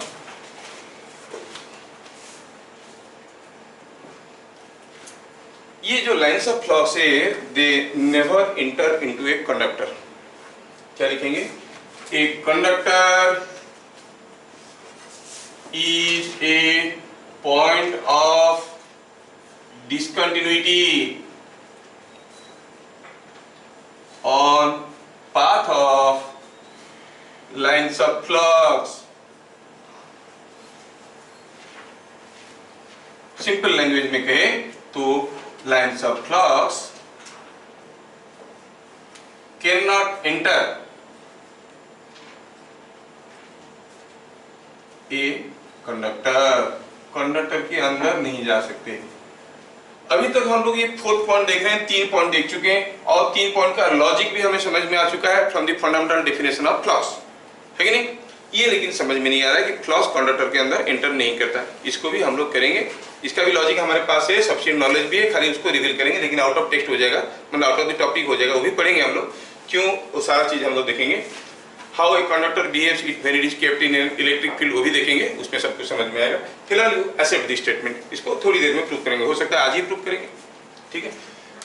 ये जो लाइंस ऑफ फ्लक्स है they never enter into a conductor. क्या लिखेंगे? A conductor is a point of discontinuity on path of lines of flux simple language में कहे तो lines of flux can not enter a conductor, conductor के अंदर नहीं जा सकते। अभी तक हम लोग ये 4th पॉइंट देख रहे हैं, 3 पॉइंट देख चुके हैं और 3 पॉइंट का लॉजिक भी हमें समझ में आ चुका है from the fundamental definition of flux, है कि नहीं। ये लेकिन समझ में नहीं आ रहा है कि फ्लक्स कंडक्टर के अंदर एंटर नहीं करता। इसको भी हम लोग करेंगे, इसका भी लॉजिक हमारे पास है, सफिशिएंट नॉलेज भी है, खाली उसको रिवील करेंगे, लेकिन आउट ऑफ टेक्स्ट हो जाएगा, मतलब आउट ऑफ द टॉपिक हो जाएगा, वो भी पढ़ेंगे हम लोग। क्यों, वो सारा चीज हम लोग देखेंगे। How a conductor behaves when it is kept in an electric field, वो भी देखेंगे, उसमें सब कुछ समझ में आएगा। फिलहाल यू एक्सेप्ट दिस स्टेटमेंट, इसको थोड़ी देर में प्रूव करेंगे, हो सकता है आज ही प्रूव करेंगे, ठीक है।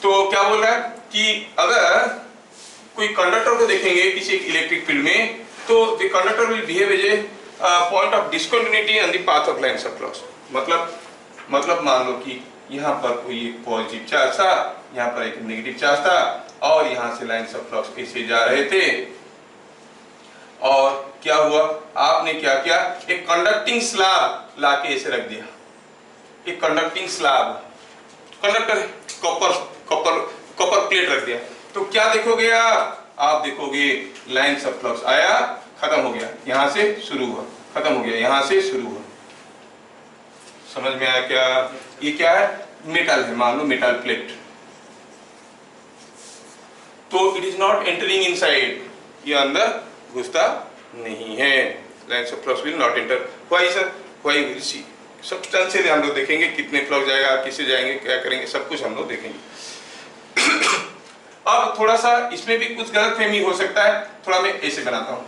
तो क्या बोल रहा है कि अगर कोई कंडक्टर को देखेंगे किसी इलेक्ट्रिक फील्ड में, तो the conductor will behave as a point of discontinuity on the path of lines of flux. मतलब मान लो कि यहाँ पर कोई एक पॉजिटिव चार्ज था, यहाँ पर एक नेगेटिव चार्ज था, और यहाँ से लाइन्स ऑफ फ्लक्स ऐसे जा रहे थे, और क्या हुआ, आपने क्या किया, एक कंडक्टिंग स्लैब लाके ऐसे रख दिया। एक conducting slab, conductor copper plate रख दिया, तो क्या देखोगे आप देखोगे लाइन्स ऑफ फ्लक्स आया, खत्म हो गया, यहां से शुरू हुआ, खत्म हो गया, यहां से शुरू हुआ। समझ में आया क्या? ये क्या है, मेटल है, मान लो मेटल प्लेट, तो it is not entering inside, ये अंदर घुसता नहीं है। Lines of flux will not enter. Why sir? Why will see, substantial हम लोग देखेंगे, कितने फ्लक्स जाएगा, किससे जाएंगे, क्या करेंगे, सब कुछ हम लोग देखेंगे। अब थोड़ा सा इसमें भी कुछ गलतफहमी हो सकता है, थोड़ा मैं ऐसे बनाता हूं।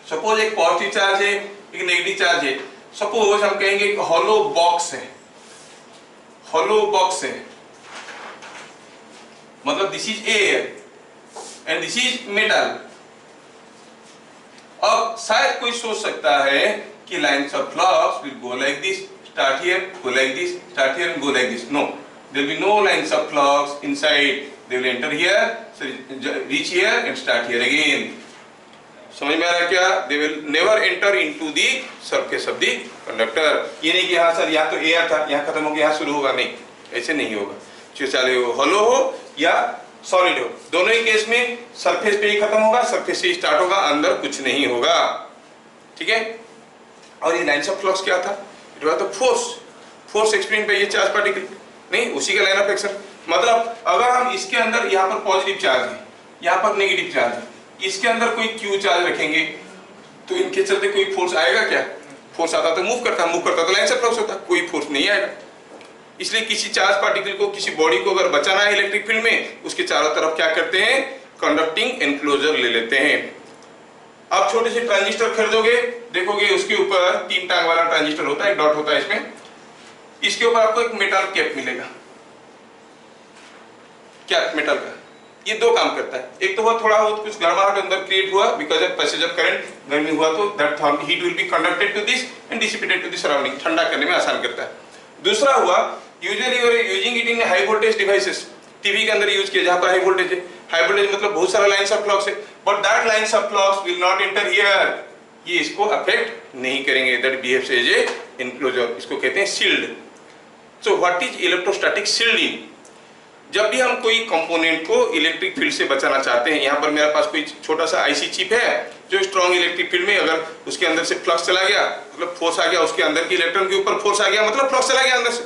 सपोज एक पॉजिटिव चार्ज है, एक नेगेटिव चार्ज है। सपोज हम कहेंगे एक हॉलो बॉक्स है, हॉलो बॉक्स है, मतलब this is air and this is metal. अब शायद कोई सोच सकता है कि lines of flux will go like this, start here, go like this, start here and go like this. No, there will be no lines of flux inside. They will enter here, so reach here and start here again. समझ में आ रहा है क्या? They will never enter into the surface of the conductor. ये नहीं कि हाँ सर यहाँ तो एयर था, यहाँ खत्म हो गया, यहाँ शुरू होगा, नहीं, ऐसे नहीं होगा। चाहे वो हॉलो हो या सॉलिड हो, दोनों ही केस में सरफेस पे ही खत्म होगा, सरफेस से ही स्टार्ट होगा, अंदर कुछ नहीं होगा, ठीक है। और ये लाइन्स ऑफ फ्लक्स क्या था? It was the force experience by ये चार्ज पार्टिकल, नहीं, उसी का लाइन ऑफ एक्शन। मतलब अगर हम इसके अंदर, यहाँ पर पॉजिटिव चार्ज है, यहाँ पर नेगेटिव चार्ज है, इसके अंदर कोई क्यू चार्ज रखेंगे तो इनके चलते कोई फोर्स आएगा क्या? फोर्स आता तो मूव करता तो लाइन ऑफ फ्लक्स होता, कोई फोर्स नहीं आएगा। इसलिए किसी चार्ज पार्टिकल को, किसी बॉडी को अगर बचाना है इलेक्ट्रिक फील्ड में, उसके चारों तरफ क्या करते हैं, कंडक्टिंग एनक्लोजर ले लेते हैं। आप छोटे से ट्रांजिस्टर खरीदोगे, देखोगे उसके ऊपर 3 टांग वाला ट्रांजिस्टर होता है, एक डॉट होता है इसमें, इसके ऊपर आपको एक मेटल कैप मिलेगा, क्या मेटल का। ये 2 काम करता है, एक तो हुआ थोड़ा कुछ गर्माहट अंदर क्रिएट हुआ because of passage of current, गर्मी हुआ तो that heat will be conducted to this and dissipated to the surrounding, ठंडा करने में आसान करता है। दूसरा हुआ, usually you are using it in high voltage devices, TV के अंदर यूज किया जहां पर हाई वोल्टेज है, हाई वोल्टेज मतलब बहुत सारा लाइन्स ऑफ फ्लक्स है, but that lines of flux will not enter here, ये इसको अफेक्ट नहीं करेंगे, that behaves as a enclosure, इसको कहते हैं shield. So what is electrostatic shielding? जब भी हम कोई कंपोनेंट को इलेक्ट्रिक फील्ड से बचाना चाहते हैं, यहाँ पर मेरे पास कोई छोटा सा आईसी चिप है जो स्ट्रॉन्ग इलेक्ट्रिक फील्ड में, अगर उसके अंदर से फ्लक्स चला गया, मतलब फोर्स आ गया, उसके अंदर की इलेक्ट्रॉन के ऊपर फोर्स आ गया, मतलब फ्लक्स चला गया, अंदर से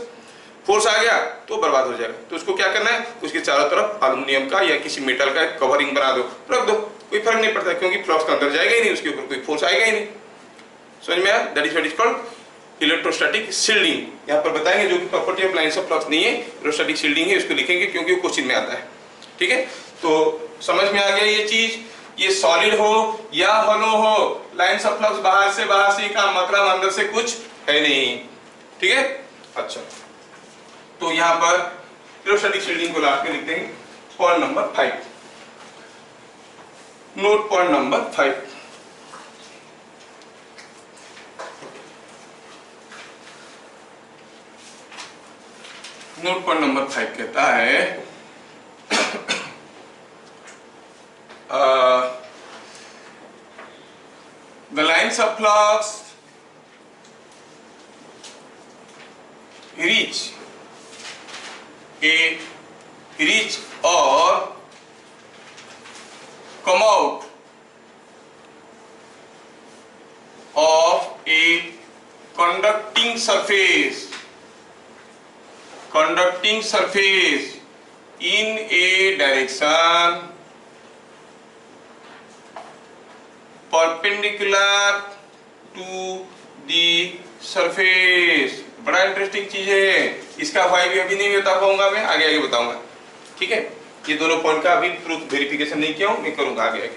फोर्स आ गया तो बर्बाद हो जाएगा। तो उसको क्या करना है, उसके चारों तरफ एल्युमिनियम का या किसी मेटल का कवरिंग बना दो, रख दो, कोई फर्क नहीं पड़ता, क्योंकि फ्लक्स का अंदर जाएगा ही नहीं, उसके ऊपर कोई फोर्स आएगा ही नहीं। समझ में आया? That is what is called electrostatic shielding. यहाँ पर बताएंगे जो कि property of lines of flux नहीं है, इलेक्ट्रोस्टैटिक शील्डिंग है, इसको लिखेंगे क्योंकि वो क्वेश्चन में आता है, ठीक है। तो समझ में आ गया ये चीज, ये सॉलिड हो या हॉलो हो, लाइन्स ऑफ फ्लक्स बाहर से का मतलब अंदर से कुछ है नहीं, ठीक है। अच्छा, तो यहाँ पर इलेक्ट्रोस्टैटिक शील्डिंग को लास्ट में लिख देंगे। Point number 5, note point number 5। Note point number 5 कहता है the lines of flux reach or come out of a conducting surface in a direction perpendicular to the surface। बड़ा इंटरेस्टिंग चीज है, इसका फाई भी अभी नहीं बता पाऊंगा, मैं आगे आगे बताऊंगा। ठीक है, ये दोनों पॉइंट का अभी प्रूफ वेरिफिकेशन नहीं किया हूं, मैं करूंगा आगे आगे।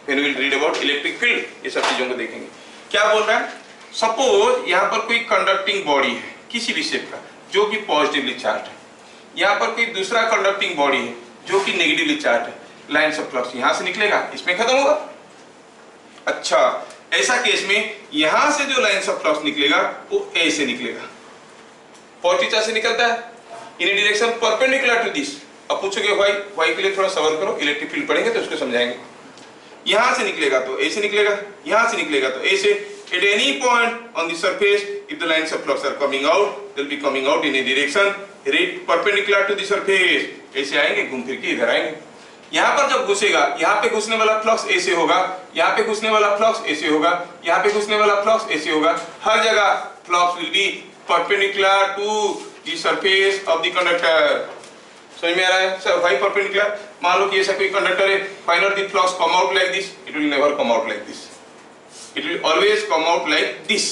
When we will read about electric field, ये सब चीजों को देखेंगे। क्या बोल रहा है, सपोज यहाँ पर कोई कंडक्टिंग बॉडी है किसी भी शेप का जो कि पॉजिटिवली चार्ज है, यहाँ पर कोई दूसरा कंडक्टिंग बॉडी है जो कि नेगेटिवली चार्ज है, लाइन्स ऑफ फ्लक्स यहाँ से निकलेगा, इसमें खत्म होगा। अच्छा, ऐसा केस में यहां से जो लाइन्स ऑफ फ्लक्स निकलेगा वो ए से निकलेगा, पॉजिटिव चार्ज से निकलता है in direction perpendicular to this. अब पूछोगे वाई के लिए थोड़ा सवाल करो, इलेक्ट्रिक फील्ड पढ़ेंगे तो उसको समझाएंगे। यहां से निकलेगा तो ए से निकलेगा, यहां से निकलेगा तो ए से। At any point on the surface if the lines of flux are coming out, they will be coming out in a direction perpendicular to the surface. ऐसे आएंगे, घूम फिर के इधर आएंगे। यहाँ पर जब घुसेगा, यहाँ पे घुसने वाला फ्लक्स ऐसे होगा, यहाँ पे घुसने वाला फ्लक्स ऐसे होगा, यहाँ पे घुसने वाला फ्लक्स ऐसे होगा। हर जगह flux will be perpendicular to the surface of the conductor. समझ में आ रहा है सर? वाई परपेंडिकुलर, मान लो कि ऐसा कोई कंडक्टर है, find out the flux come out like this, it will never come out like this, it will always come out like this.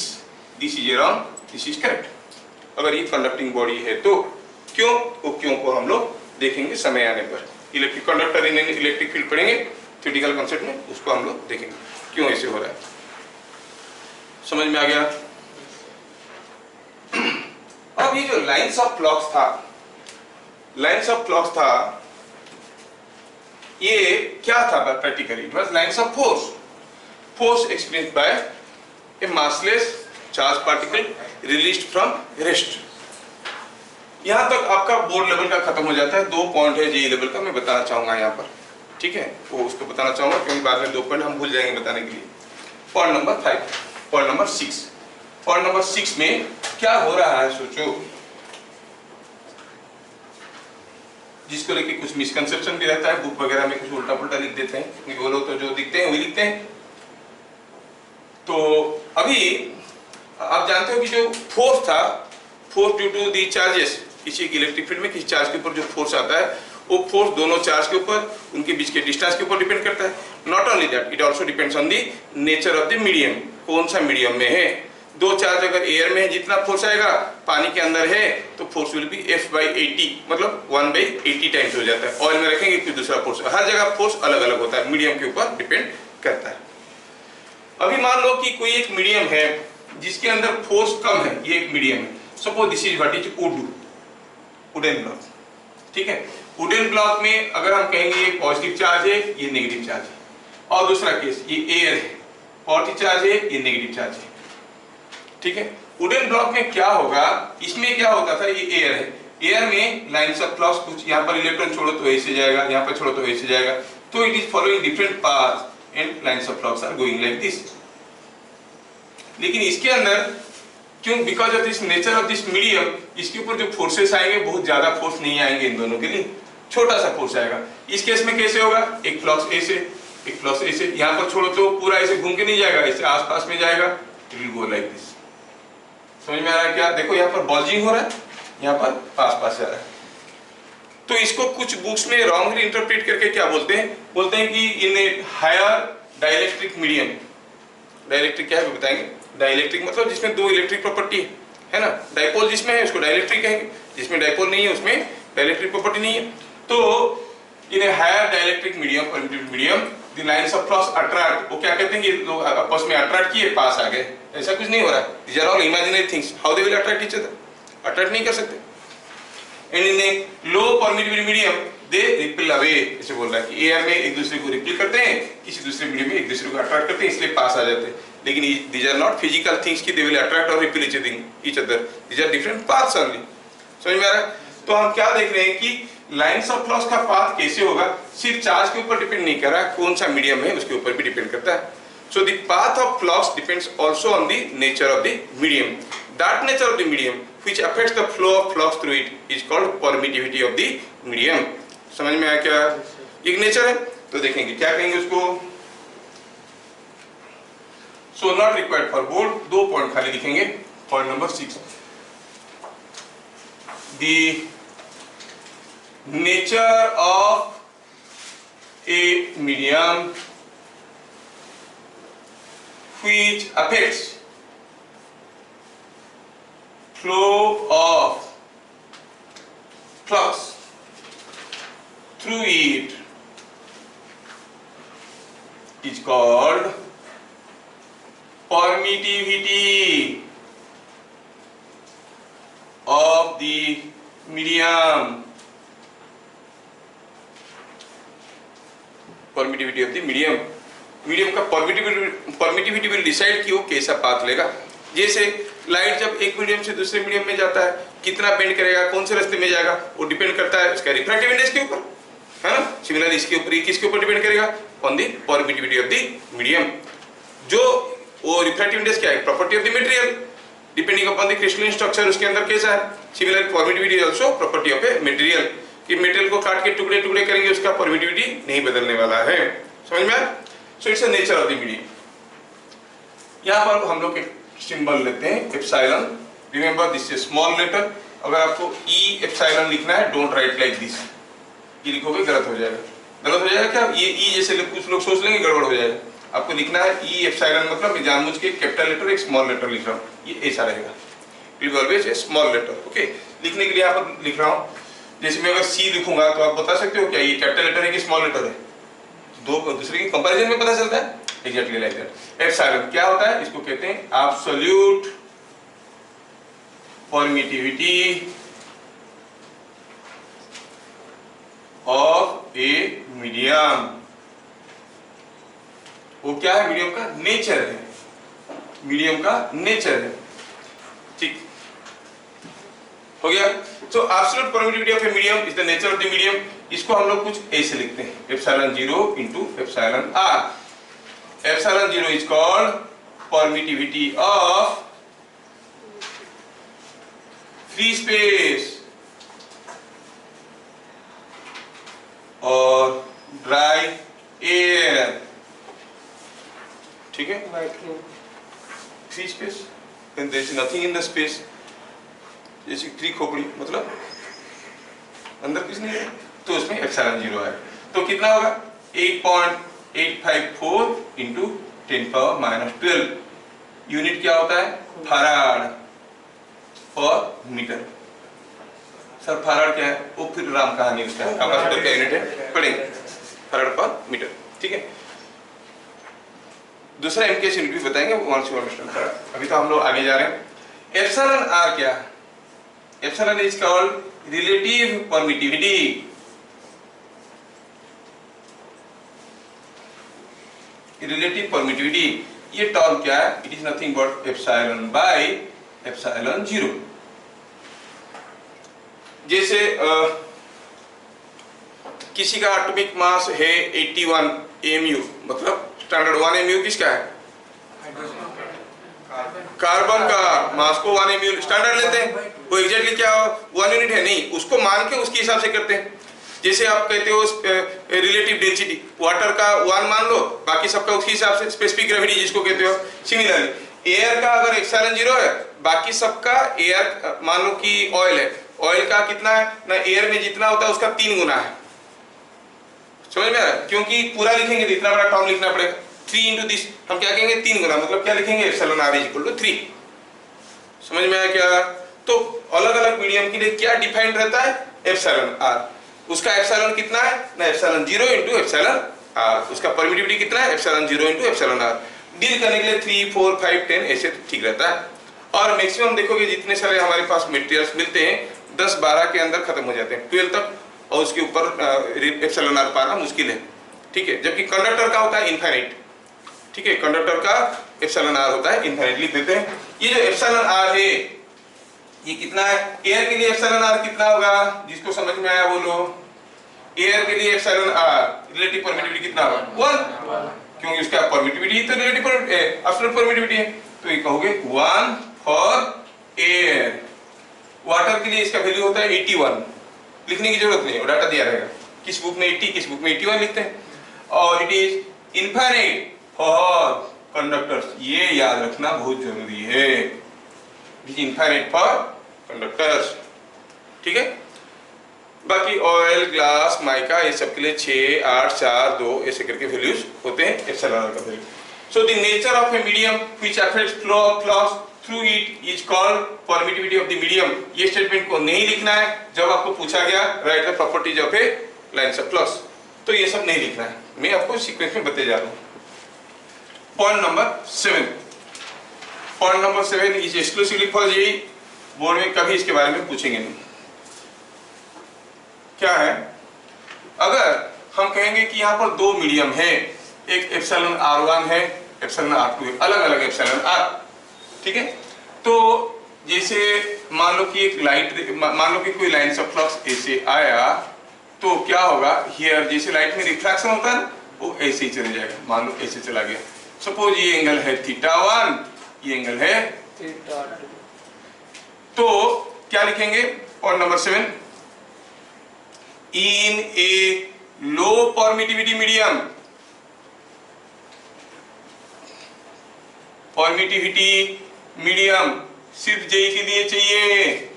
This is wrong, this is correct. अगर ये conducting body है तो क्यों, वो क्यों को हम लोग देखेंगे समय आने पर। Electric conductor in electric field पढ़ेंगे थ्योरेटिकल कांसेप्ट में, उसको हम लोग देखेंगे क्यों ऐसे हो रहा है। समझ में आ गया? अब ये जो लाइन्स ऑफ फ्लक्स था, लाइन्स ऑफ फ्लक्स था, ये क्या था practically? It was lines of force, force experienced by a massless charge particle released from rest. यहां तक आपका बोर्ड लेवल का खत्म हो जाता है। 2 पॉइंट है जेई लेवल का, मैं बताना चाहूंगा यहाँ पर। ठीक है, वो उसको बताना चाहूंगा क्योंकि बाद में 2 पॉइंट हम भूल जाएंगे बताने के लिए। Point number 5, point number 6। Point number 6 में क्या हो रहा है सोचो, जिसको लेके कुछ मिसकंसेप्शन भी रहता है, बुक वगैरह में कुछ उल्टा पुल्टा लिख देते हैं, वो लोग तो जो दिखते हैं वही लिखते हैं। तो अभी आप जानते हो कि जो फोर्स था, force due to the charges, किसी इलेक्ट्रिक फील्ड में किसी चार्ज के ऊपर जो फोर्स आता है, वो फोर्स दोनों चार्ज के ऊपर, उनके बीच के डिस्टेंस के ऊपर डिपेंड करता है। Not only that, it also depends on the nature of the medium, कौन सा मीडियम में है। 2 चार्ज अगर एयर में है, जितना फोर्स आएगा, पानी के अंदर है तो फोर्स विल बी F/80, मतलब 1/80 टाइम्स हो जाता है। ऑयल में रखेंगे फिर दूसरा फोर्स, हर जगह फोर्स अलग अलग होता है, मीडियम के ऊपर डिपेंड करता है। अभी मान लो कि कोई एक मीडियम है जिसके अंदर फोर्स कम है, ये एक मीडियम है। Suppose this is what is wooden block. ठीक है, वुडन ब्लॉक में अगर हम कहेंगे ये पॉजिटिव चार्ज है, ये नेगेटिव चार्ज है, और दूसरा केस ये एयर है, पॉजिटिव चार्ज है, ये नेगेटिव चार्ज है। ठीक है, वुडन ब्लॉक में क्या होगा, इसमें क्या होता था, ये एयर है, एयर में लाइन्स ऑफ फ्लक्स, कुछ यहाँ पर इलेक्ट्रॉन छोड़ो तो ऐसे जाएगा, यहाँ पर छोड़ो तो ऐसे जाएगा, तो it is following different paths and lines of flux are going like this. लेकिन इसके अंदर क्यों, because of this nature of this medium, इसके ऊपर जो फोर्सेस आएंगे बहुत ज्यादा फोर्स नहीं आएंगे इन दोनों के लिए, छोटा सा फोर्स आएगा। इस केस में कैसे होगा, एक फ्लक्स ऐसे, एक फ्लक्स ऐसे, यहाँ पर छोड़ो तो पूरा ऐसे घूम के नहीं जाएगा, ऐसे आसपास में जाएगा, it will go like this. समझ में आ रहा है क्या? देखो यहाँ पर बल्जिंग हो रहा है, यहाँ पर पास पास जा रहा है। तो इसको कुछ बुक्स में रॉन्गली इंटरप्रेट करके क्या बोलते हैं कि in a higher dielectric medium, dielectric क्या है बताएंगे। डाइलेक्ट्रिक मतलब जिसमें 2 इलेक्ट्रिक प्रॉपर्टी है ना, डाइपोल जिसमें है उसको डाइलेक्ट्रिक कहेंगे, जिसमें डाइपोल नहीं है उसमें डाइलेक्ट्रिक प्रॉपर्टी नहीं है। तो in a higher dielectric medium, permittive medium, the lines of flux attract, वो क्या कहते हैं कि लोग आपस में अट्रैक्ट किए, पास आ गए, ऐसा कुछ नहीं हो रहा है। These are all imaginary things, how they will attract each other, attract नहीं कर सकते। And in a low permittive medium they repel away, ऐसे बोल रहा है कि एयर में एक दूसरे को रिपेल करते हैं, किसी दूसरे मीडियम में एक दूसरे को अट्रैक्ट करते हैं, इसलिए पास आ जाते हैं। लेकिन these are not physical things कि they will attract or repel each other, these are different paths only। समझ में आ रहा है? तो हम क्या देख रहे हैं कि लाइन्स ऑफ फ्लक्स का पाथ कैसे होगा, सिर्फ चार्ज के ऊपर डिपेंड नहीं कर रहा, कौन सा मीडियम है उसके ऊपर भी डिपेंड करता है। So the path of flux depends also on the nature of the medium, that nature of the medium which affects the flow of flux through it is called permittivity of the medium। समझ में आया क्या? एक nature है, तो देखेंगे क्या कहेंगे उसको। So not required for board, 2 point खाली लिखेंगे। Point number 6, the nature of a medium which affects flow of flux through it is called permittivity of the medium। Permittivity of the medium, medium का permittivity will decide कि वो कैसा path लेगा। जैसे light जब एक मीडियम से दूसरे मीडियम में जाता है, कितना बेंड करेगा, कौन से रास्ते में जाएगा, वो डिपेंड करता है इसका रिफ्रैक्टिव इंडेक्स के ऊपर, है ना। सिमिलरली इसके ऊपर, किसके ऊपर डिपेंड करेगा? On the permittivity of the medium. जो वो रिफ्रैक्टिव इंडेक्स क्या है? Property of the material, depending upon the crystalline structure उसके अंदर कैसा है। Similar permittivity is also property of a material, कि मटेरियल को काट के टुकड़े टुकड़े करेंगे, उसका परमिटिविटी नहीं बदलने वाला है। समझ में आया? So it's a nature of the medium. यहाँ पर हम लोग एक सिंबल लेते हैं epsilon. Remember this is small letter. अगर आपको ई एप्सिलॉन लिखना है, डोंट राइट लाइक दिस, ये लिखोगे गलत हो जाएगा। गलत हो जाएगा क्या? ये ई जैसे कुछ लोग सोच लेंगे गड़बड़ हो जाएगा। आपको लिखना है ई एप्सिलॉन, मतलब मैं जानबूझ के कैपिटल लेटर एक स्मॉल लेटर लिख रहा हूँ, ये ऐसा रहेगा। It always a small letter. Okay, लिखने के लिए यहाँ पर लिख रहा हूँ। जैसे मैं अगर सी लिखूंगा तो आप बता सकते हो क्या ये कैपिटल लेटर है कि स्मॉल लेटर है? दो दूसरे की कंपैरिजन में पता चलता है। Exactly like that. एप्सिलॉन क्या होता है? इसको कहते हैं absolute permittivity of a medium. वो क्या है? मीडियम का नेचर है, मीडियम का नेचर है। ठीक हो गया। So absolute permittivity of a medium is the nature of the medium. इसको हम लोग कुछ ऐसे लिखते हैं, epsilon 0 into epsilon r। Epsilon 0 is called permittivity of free space और ड्राई एयर। ठीक है, free space and there is nothing in the space. जैसे फ्री खोपड़ी, मतलब अंदर कुछ नहीं है, तो उसमें एप्सिलॉन 0 है। तो कितना होगा? 8.854 इंटू 10⁻⁻12। यूनिट क्या होता है? फैराड पर मीटर। सर फैराड क्या है? वो फिर राम कहानी उसका है, कैपेसिटर का यूनिट है, पढ़ेंगे फैराड पर मीटर। ठीक है, दूसरा एमकेएस यूनिट भी बताएंगे, अभी तो हम लोग आगे जा रहे हैं। एप्सिलॉन r क्या है? Epsilon is called relative permittivity। relative permittivity ये टर्म क्या है? It is nothing but epsilon by epsilon 0। जैसे किसी का एटॉमिक मास है 81 mu, मतलब स्टैंडर्ड 1 mu किसका है? कार्बन का मास को 1 mu स्टैंडर्ड लेते हैं। वो एग्जैक्टली क्या 1 यूनिट है नहीं, उसको मान के उसके हिसाब से करते हैं। जैसे आप कहते हो रिलेटिव डेंसिटी, वाटर का 1 मान लो, बाकी सबका उसके हिसाब से स्पेसिफिक ग्रेविटी जिसको कहते हो। सिमिलरली एयर का अगर एप्सिलॉन 0 है, बाकी सबका एयर मान लो कि ऑयल है, ऑयल का कितना है ना, एयर में जितना होता है उसका 3 गुना है। समझ में आ रहा है? क्योंकि पूरा लिखेंगे तो इतना बड़ा टर्म लिखना पड़ेगा। 3 इंटू दिस हम क्या कहेंगे? 3 गुना, मतलब क्या लिखेंगे? Epsilon r is equal to 3। समझ में आया क्या? तो अलग अलग मीडियम के लिए क्या डिफाइंड रहता है? Epsilon r। उसका एप्सिलॉन कितना है ना? Epsilon 0 into epsilon r। उसका परमिटिविटी कितना है? Epsilon 0 into epsilon r। Deal करने के लिए 3, 4, 5, 10 ऐसे ठीक रहता है। और मैक्सिमम देखोगे जितने सारे हमारे पास मटेरियल्स मिलते हैं 10-12 के अंदर खत्म हो जाते हैं, 12 तक, और उसके ऊपर एप्सिलॉन r पाना मुश्किल है। ठीक है, जबकि कंडक्टर का होता है इनफाइनाइट। ठीक है, कंडक्टर का एप्सिलॉन r होता है इनफाइनाइट। लिख देते हैं ये जो एप्सिलॉन r है ये कितना है? एयर के लिए एप्सिलॉन r कितना होगा? जिसको समझ में आया बोलो। एयर के लिए एप्सिलॉन r रिलेटिव परमिटिविटी कितना होगा? 1, क्योंकि उसका परमिटिविटी तो रिलेटिव एब्सोल्यूट परमिटिविटी है, तो ये कहोगे 1 फॉर एयर। वाटर के लिए इसका वैल्यू होता है 81, लिखने की जरूरत नहीं है, वो डाटा दिया रहेगा, किस बुक में 80 किस बुक में 81 लिखते हैं। और it is infinite for conductors, ये याद रखना बहुत जरूरी है, it is infinite for conductors, ठीक है। बाकी ऑयल, ग्लास, माइका, ये सब के लिए 6, 8, 4, 2 ऐसे करके वैल्यूज होते हैं एप्सिलॉन आर का value. So the nature of a medium which affects flow of flux through it is called permittivity of the medium. ये स्टेटमेंट को नहीं लिखना है, जब आपको पूछा गया right the properties of A lines of flux, तो ये सब नहीं लिखना है, मैं आपको सीक्वेंस में बता जा रहा हूँ। Point number 7, point number 7 is exclusively for JEE, board में कभी इसके बारे में पूछेंगे नहीं। क्या है, अगर हम कहेंगे कि यहाँ पर 2 मीडियम है, एक एप्सिलॉन R1 है, एप्सिलॉन R2 है, अलग अलग एप्सिलॉन R, ठीक है। तो जैसे मान लो कि एक लाइट, मान लो कि कोई लाइन ऑफ फ्लक्स ऐसे आया, तो क्या होगा, हियर जैसे लाइट में रिफ्रैक्शन होता है वो ऐसे ही चले जाएगा, मान लो ऐसे चला गया। सपोज ये एंगल है θ1, ये एंगल है θ2, तो क्या लिखेंगे point number 7, in a low permittivity medium, permittivity medium सिर्फ जेई के लिए चाहिए,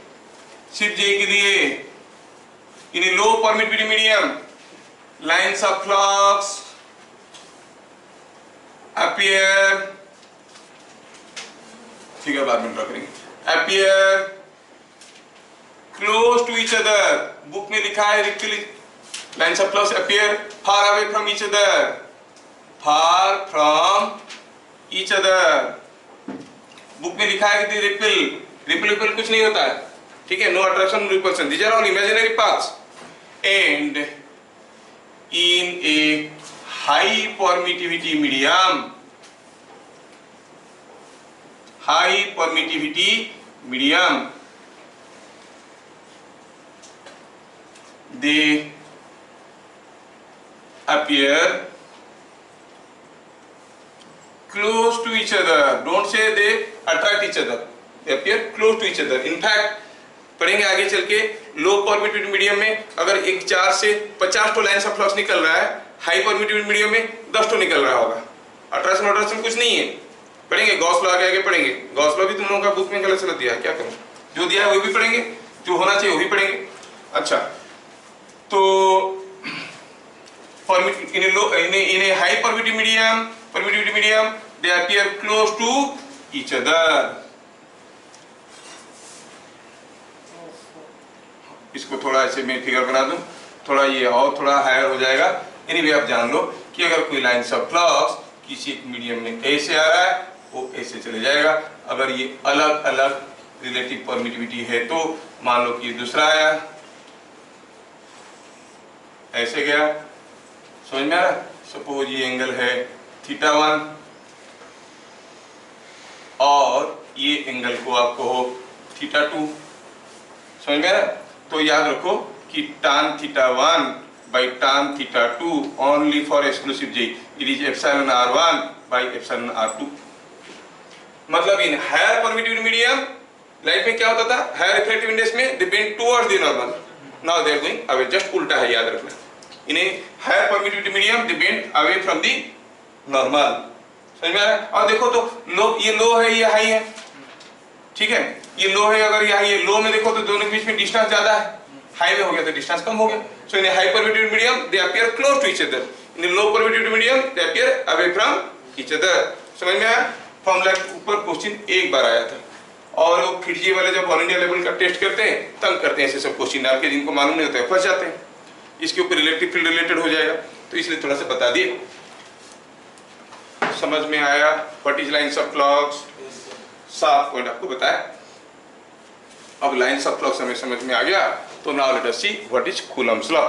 सिर्फ जेई के लिए, in a low permittivity medium lines of flux appear, ठीक है बाद में ड्रॉ करेंगे, appear close to each other, book में लिखा है lines of flux appear far away from each other, far from each other, book में लिखा है कि रिपल कुछ नहीं होता है, ठीक है, no attraction no repulsion, these are all imaginary paths, and in a high permittivity medium, high permittivity medium they appear close to each other, don't say they attract each other, they appear close to each other। in fact पढ़ेंगे आगे चल के, लो permittivity medium में अगर एक 4 से 50 तो lines of flux निकल रहा है, हाई परमिटिविटी मीडियम में 10 तो निकल रहा होगा, अट्रैक्शन कुछ नहीं है। पढ़ेंगे गॉस लॉ आगे पढ़ेंगे, गॉस लॉ भी तुम लोगों का बुक में गलत सलत दिया है, क्या करूं, जो दिया है वो भी पढ़ेंगे, जो होना चाहिए वो भी पढ़ेंगे। अच्छा, तो in a high permittivity medium they appear close to each other। इसको थोड़ा ऐसे मैं फिगर बना दूं, थोड़ा ये और थोड़ा हायर हो जाएगा। एनीवे आप जान लो कि अगर कोई लाइन ऑफ फ्लक्स किसी एक मीडियम में ऐसे आ रहा है वो ऐसे चले जाएगा, अगर ये अलग अलग रिलेटिव परमिटिविटी है तो मान लो कि दूसरा आया ऐसे गया, समझ में आ रहा, सपोज ये एंगल है θ1 और ये एंगल को आपको हो θ2, समझ में आ रहा, तो याद रखो कि tan θ1 by tan θ2 only for exclusive J, it is epsilon r1 by epsilon r2। मतलब in higher permittivity medium light में क्या होता था, हायर रिफ्रैक्टिव इंडेक्स में they bend towards the normal, now they are going away, just उल्टा है, याद रखना। In a higher permittivity medium they bend away from the normal, समझ में आ रहा है। और देखो तो लो, ये लो है ये हाई है, ठीक है, ये लो है, अगर ये हाई है, लो में देखो तो दोनों के बीच में डिस्टेंस ज्यादा है, हाई में हो गया तो डिस्टेंस कम हो गया। So in a high permittivity medium they appear close to each other, in a low permittivity medium they appear away from each other, समझ में आया। फॉर्मूला के ऊपर क्वेश्चन एक बार आया था, और वो खिड़की वाले जब ऑल इंडिया लेवल का टेस्ट करते हैं तंग करते हैं ऐसे सब क्वेश्चन डाल के, जिनको मालूम नहीं होता है फंस जाते हैं। इसके ऊपर इलेक्ट्रिक फील्ड रिलेटेड हो जाएगा, तो इसलिए थोड़ा सा बता दिए। समझ में आया what is lines of flux, साफ पॉइंट आपको बताया। अब लाइन्स ऑफ फ्लक्स हमें समझ में आ गया, तो now let us see what is Coulomb's law.